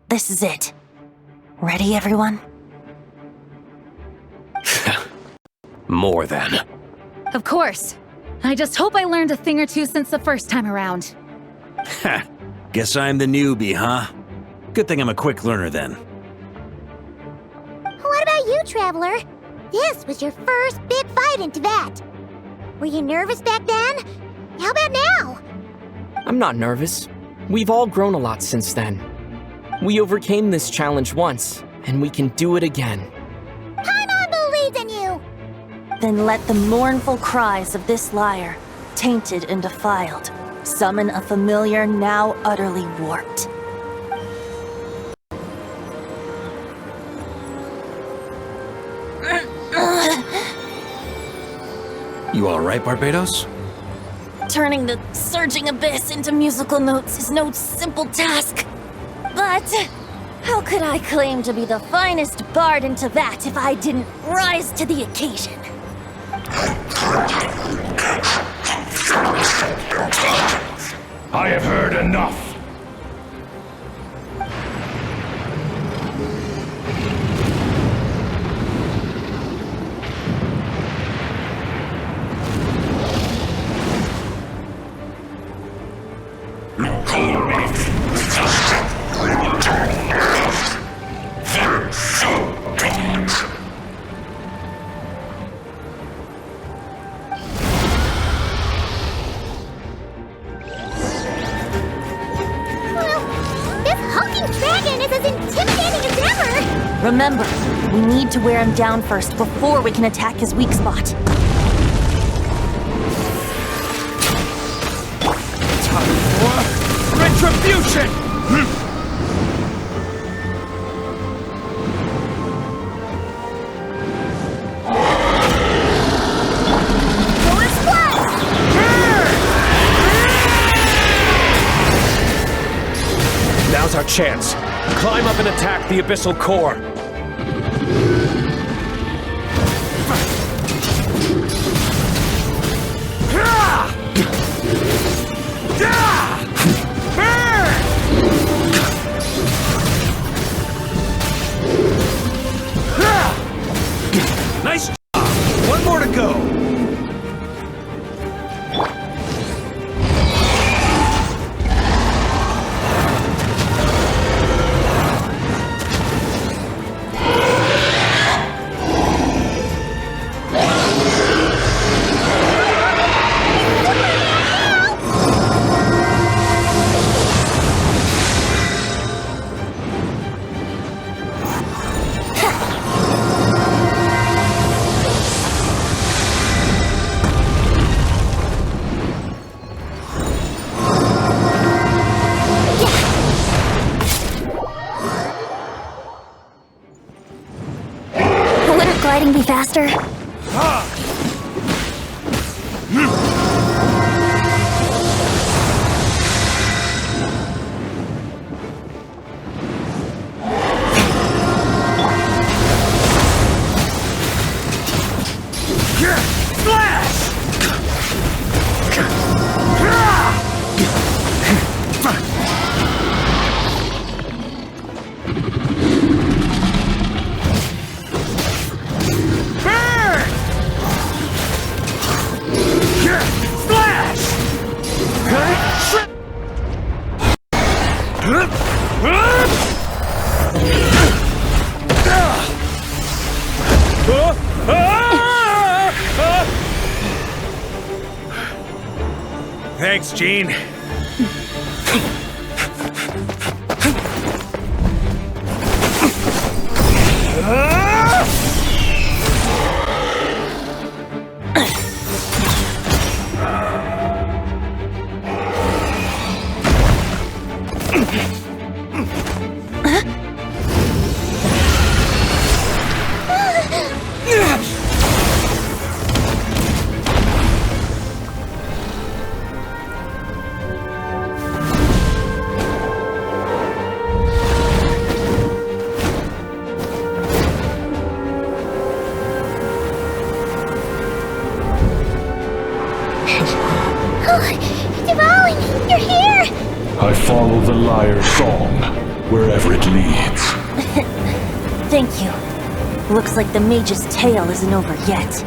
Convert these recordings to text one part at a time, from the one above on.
This is it. Ready, everyone? More than. Of course. I just hope I learned a thing or two since the first time around. Ha! Guess I'm the newbie, huh? Good thing I'm a quick learner then. What about you, Traveler? This was your first big fight in Teyvat. Were you nervous back then? How about now? I'm not nervous. We've all grown a lot since then. We overcame this challenge once, and we can do it again. Paimon believes in you! Then let the mournful cries of this lyre, tainted and defiled, summon a familiar now utterly warped. You alright, Barbados? Turning the surging abyss into musical notes is no simple task. But how could I claim to be the finest bard in Teyvat if I didn't rise to the occasion? I have heard enough. Remember, we need to wear him down first before we can attack his weak spot. Time for retribution! Now's our chance. Climb up and attack the Abyssal Core. Nice job! One more to go! Gliding be faster? Thanks, Gene. Dvalin, you're here! I follow the lyre's song. wherever it leads. Thank you. Looks like the mage's tale isn't over yet.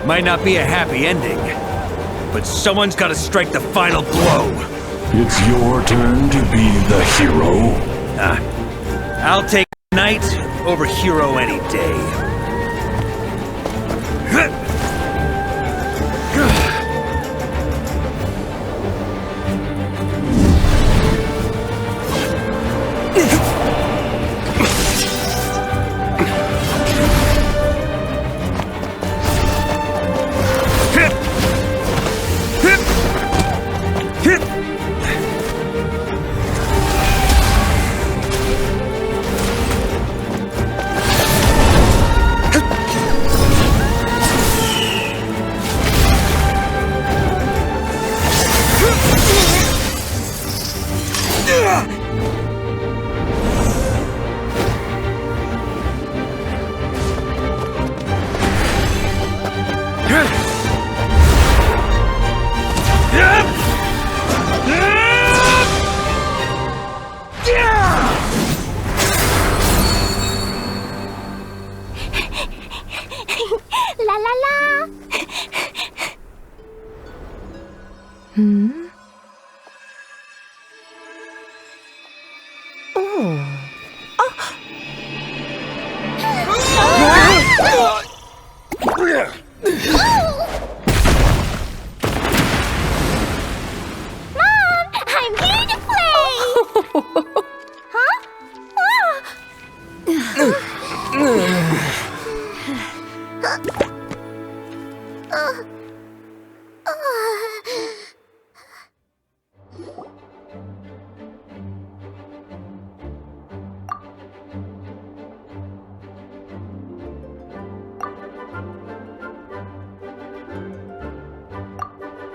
Might not be a happy ending, but someone's gotta strike the final blow. It's your turn to be the hero. I'll take knight over hero any day. La la la! Mom, I'm here to play! Huh?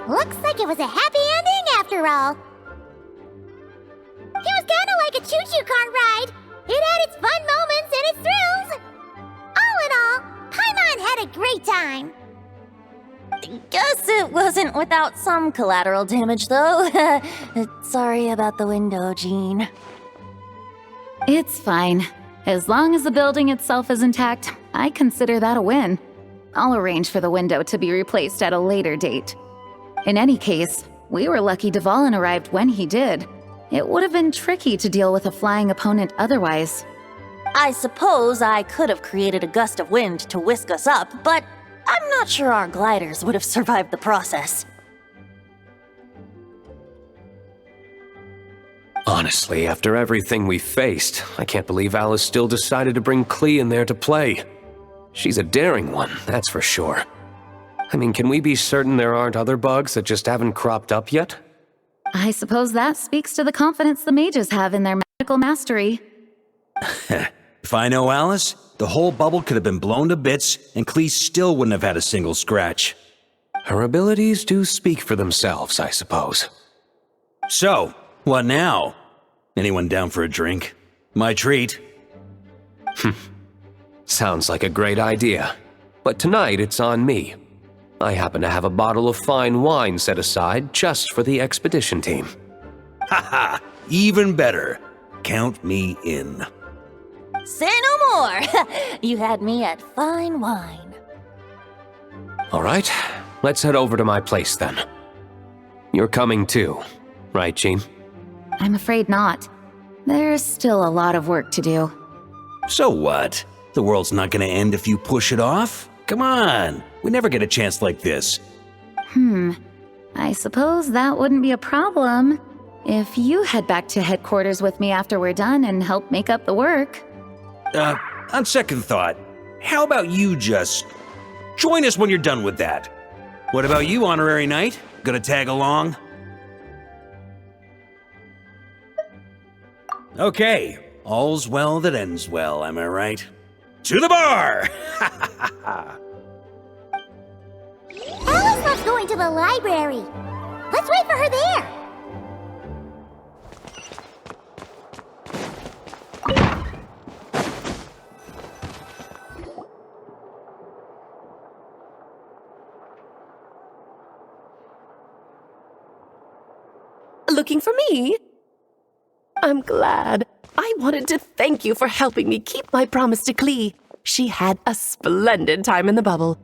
Looks like it was a happy ending after all. It was kinda like a choo-choo car ride. It had its fun moments and its thrills. All in all, Paimon had a great time. Guess it wasn't without some collateral damage, though. Sorry about the window, Jean. It's fine. As long as the building itself is intact, I consider that a win. I'll arrange for the window to be replaced at a later date. In any case, we were lucky Dvalin arrived when he did. It would have been tricky to deal with a flying opponent otherwise. I suppose I could have created a gust of wind to whisk us up, but I'm not sure our gliders would have survived the process. Honestly, after everything we faced, I can't believe Alice still decided to bring Klee in there to play. She's a daring one, that's for sure. I mean, can we be certain there aren't other bugs that just haven't cropped up yet? I suppose that speaks to the confidence the mages have in their magical mastery. If I know Alice, the whole bubble could have been blown to bits, and Klee still wouldn't have had a single scratch. Her abilities do speak for themselves, I suppose. So, what now? Anyone down for a drink? My treat. Sounds like a great idea. But tonight it's on me. I happen to have a bottle of fine wine set aside just for the expedition team. Haha, even better. Count me in. Say no more! You had me at fine wine. All right, let's head over to my place then. You're coming too, right, Jean? I'm afraid not. There's still a lot of work to do. So what? The world's not gonna end if you push it off? Come on, we never get a chance like this. I suppose that wouldn't be a problem if you head back to headquarters with me after we're done and help make up the work. On second thought, how about you just join us when you're done with that? What about you, Honorary Knight? Gonna tag along? Okay, all's well that ends well, am I right? To the bar! Alice loves going to the library. Let's wait for her there. Looking for me? I'm glad. I wanted to thank you for helping me keep my promise to Klee. She had a splendid time in the bubble.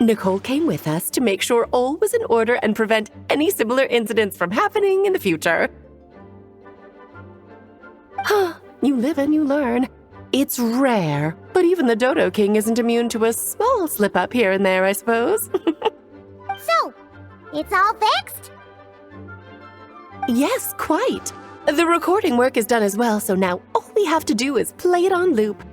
Nicole came with us to make sure all was in order and prevent any similar incidents from happening in the future. You live and you learn. It's rare, but even the Dodo King isn't immune to a small slip-up here and there, I suppose. So, it's all fixed? Yes, quite. The recording work is done as well, so now all we have to do is play it on loop.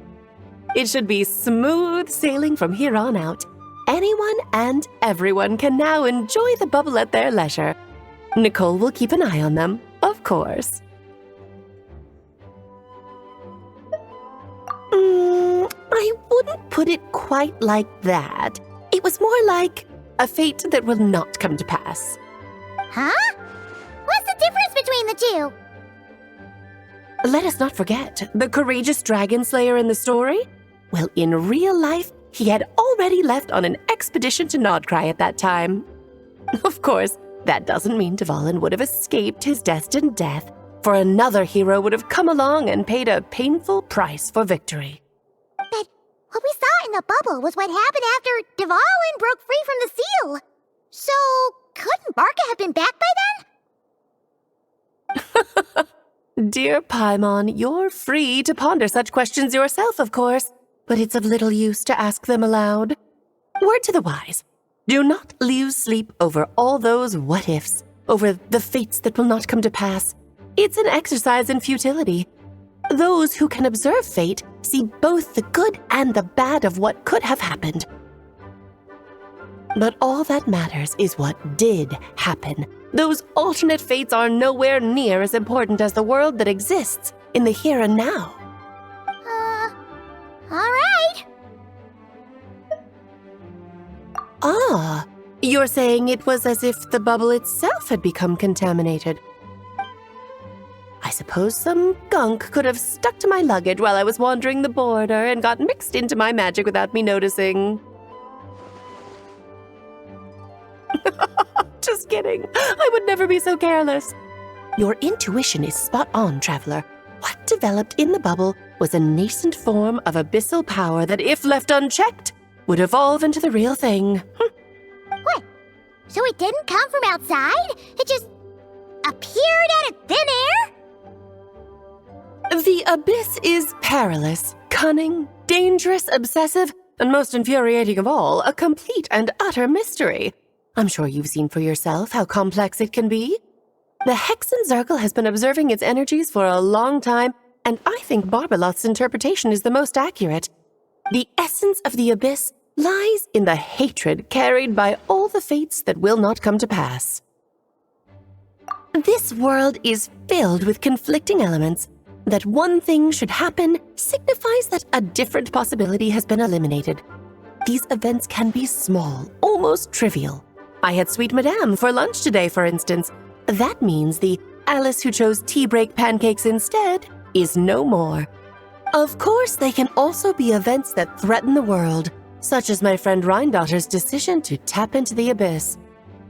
It should be smooth sailing from here on out. Anyone and everyone can now enjoy the bubble at their leisure. Nicole will keep an eye on them, of course. I wouldn't put it quite like that. It was more like a fate that will not come to pass. Huh? What's the difference between the two? Let us not forget the courageous dragon slayer in the story. Well, in real life, he had already left on an expedition to Nodcry at that time. Of course, that doesn't mean Dvalin would have escaped his destined death, for another hero would have come along and paid a painful price for victory. But what we saw in the bubble was what happened after Dvalin broke free from the seal. So, couldn't Varka have been back by then? Dear Paimon, you're free to ponder such questions yourself, of course, but it's of little use to ask them aloud. Word to the wise, do not lose sleep over all those what-ifs, over the fates that will not come to pass. It's an exercise in futility. Those who can observe fate see both the good and the bad of what could have happened. But all that matters is what did happen. Those alternate fates are nowhere near as important as the world that exists in the here and now. All right. Ah, you're saying it was as if the bubble itself had become contaminated. I suppose some gunk could have stuck to my luggage while I was wandering the border and got mixed into my magic without me noticing. Just kidding. I would never be so careless. Your intuition is spot on, Traveler. What developed in the bubble was a nascent form of abyssal power that, if left unchecked, would evolve into the real thing. What? So it didn't come from outside? It just appeared out of thin air? The abyss is perilous, cunning, dangerous, obsessive, and most infuriating of all, a complete and utter mystery. I'm sure you've seen for yourself how complex it can be. The Hexen Circle has been observing its energies for a long time, and I think Barbalot's interpretation is the most accurate. The essence of the abyss lies in the hatred carried by all the fates that will not come to pass. This world is filled with conflicting elements. That one thing should happen signifies that a different possibility has been eliminated. These events can be small, almost trivial. I had Sweet Madame for lunch today, for instance. That means the Alice who chose tea break pancakes instead is no more. Of course, they can also be events that threaten the world, such as my friend Rhindotter's decision to tap into the abyss.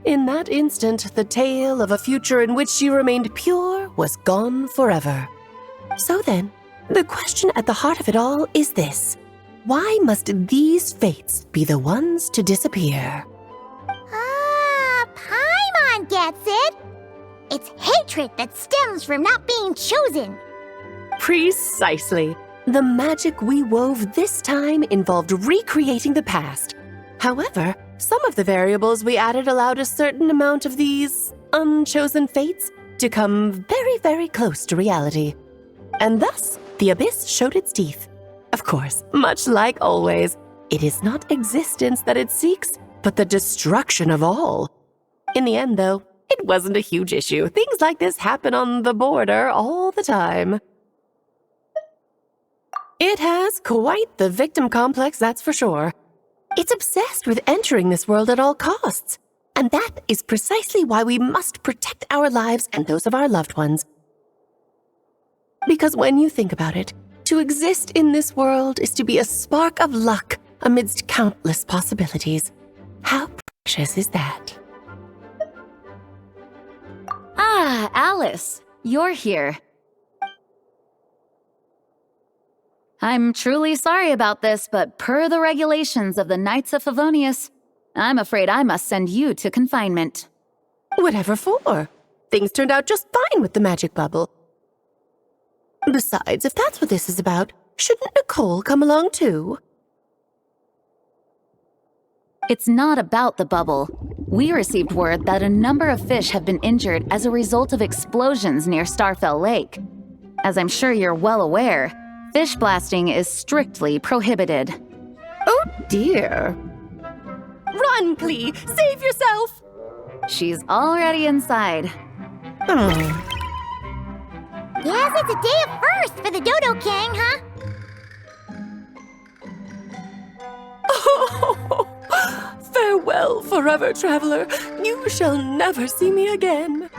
In that instant, the tale of a future in which she remained pure was gone forever. So then, the question at the heart of it all is this: why must these fates be the ones to disappear? Paimon gets it. It's hatred that stems from not being chosen. Precisely. The magic we wove this time involved recreating the past. However, some of the variables we added allowed a certain amount of these unchosen fates to come very, very close to reality. And thus, the abyss showed its teeth. Of course, much like always, it is not existence that it seeks, but the destruction of all. In the end, though, it wasn't a huge issue. Things like this happen on the border all the time. It has quite the victim complex, that's for sure. It's obsessed with entering this world at all costs. And that is precisely why we must protect our lives and those of our loved ones. Because when you think about it, to exist in this world is to be a spark of luck amidst countless possibilities. How precious is that? Ah, Alice, you're here. I'm truly sorry about this, but per the regulations of the Knights of Favonius, I'm afraid I must send you to confinement. Whatever for? Things turned out just fine with the magic bubble. Besides, if that's what this is about, shouldn't Nicole come along too? It's not about the bubble. We received word that a number of fish have been injured as a result of explosions near Starfell Lake. As I'm sure you're well aware, fish blasting is strictly prohibited. Oh dear. Run, Klee! Save yourself! She's already inside. Yes, it's a day of first for the Dodo King, huh? Oh, farewell, forever traveler. You shall never see me again.